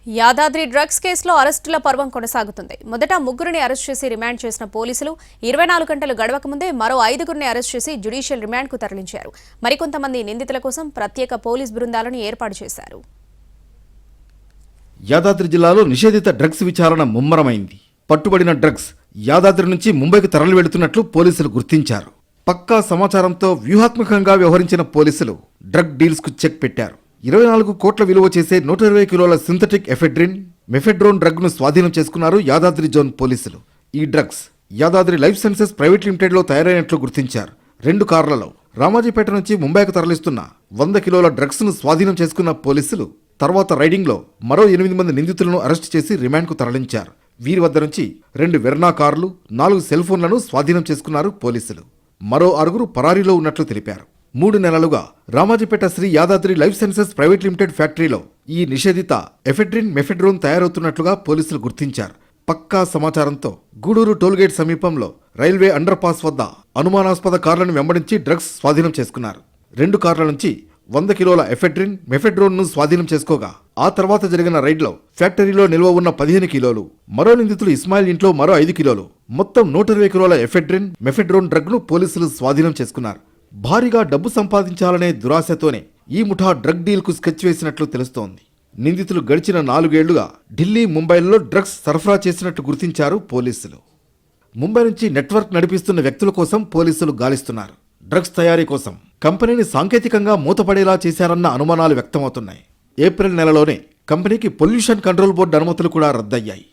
Yadadri drugs కేసులో అరెస్టుల పర్వం కొనసాగుతుంది. మొదట ముగ్గురిని అరెస్ట్ చేసి రిమాండ్ చేసిన పోలీసులు 24 గంటలు గడవక ముందే మరో 5గురిని అరెస్ట్ చేసి జ్యుడిషియల్ రిమాండ్కు తరలించారు. మరికొంతమంది నిందితుల కోసం ప్రత్యేక పోలీస్ బృందాలను ఏర్పాటు చేశారు. యాదాద్రి జిల్లాలో నిషేధిత డ్రగ్స్ విచారణ ముమ్మరమైంది. పట్టుబడిన డ్రగ్స్ యాదాద్రి నుంచి ముంబైకి తరలి వెళుతున్నట్లు పోలీసులు గుర్తించారు. పక్కా సమాచారంతో వ్యూహాత్మకంగా వ్యవహరించిన పోలీసులు డ్రగ్ డీల్స్ కు చెక్ పెట్టారు. 24 కోట్ల విలువ చేసే 120 కిలోల సింథటిక్ ఎఫెడ్రిన్, మెఫెడ్రోన్ డ్రగ్ ను స్వాధీనం చేసుకున్నారు యాదాద్రి జోన్ పోలీసులు. ఈ drugs Yadadri life sciences private limited లో తయారైనట్లు గుర్తించారు. 2 కార్లలో రామాజీపేట నుంచి ముంబైకి తరలిస్తున్న 100 కిలోల డ్రగ్స్ ను స్వాధీనం చేసుకున్న పోలీసులు తర్వాత రైడింగ్ లో మరో 8 మంది నిందితులను అరెస్ట్ చేసి రిమాండ్ కు తరలించారు. వీరి వద్ద నుంచి 2 వెర్నా కార్లు, 4 సెల్ ఫోన్లను స్వాధీనం చేసుకున్నారు పోలీసులు. మరో 6 పరారీలో ఉన్నట్లు తెలిపారు. 3 నెలలుగా Ramajipet Sri Yadadri life sciences private limited ఫ్యాక్టరీలో ఈ నిషేధిత ఎఫెడ్రిన్, మెఫెడ్రోన్ తయారవుతున్నట్లుగా పోలీసులు గుర్తించారు. పక్కా సమాచారంతో గూడూరు టోల్గేట్ సమీపంలో రైల్వే అండర్ పాస్ వద్ద అనుమానాస్పద కార్లను వెంబడించి డ్రగ్స్ స్వాధీనం చేసుకున్నారు. 2 కార్ల నుంచి 100 కిలోల ఎఫెడ్రిన్, మెఫెడ్రోన్ ను స్వాధీనం చేసుకోగా ఆ తర్వాత జరిగిన రైడ్లో ఫ్యాక్టరీలో నిల్వ ఉన్న 15 కిలోలు, మరో నిందితులు ఇస్మాయిల్ ఇంట్లో మరో 5 కిలోలు, మొత్తం 120 కిలోల ఎఫెడ్రిన్, మెఫెడ్రోన్ డ్రగ్ ను పోలీసులు స్వాధీనం చేసుకున్నారు. భారీగా డబ్బు సంపాదించాలనే దురాశతోనే ఈ ముఠా డ్రగ్ డీల్ కు స్కెచ్ వేసినట్లు తెలుస్తోంది. నిందితులు గడిచిన 4 ఏళ్లుగా ఢిల్లీ, ముంబైల్లో డ్రగ్స్ సరఫరా చేసినట్టు గుర్తించారు పోలీసులు. ముంబై నుంచి నెట్వర్క్ నడిపిస్తున్న వ్యక్తుల కోసం పోలీసులు గాలిస్తున్నారు. డ్రగ్స్ తయారీ కోసం కంపెనీని సాంకేతికంగా మూతపడేలా చేశారన్న అనుమానాలు వ్యక్తమవుతున్నాయి. ఏప్రిల్ నెలలోనే కంపెనీకి పొల్యూషన్ కంట్రోల్ బోర్డు అనుమతులు కూడా రద్దయ్యాయి.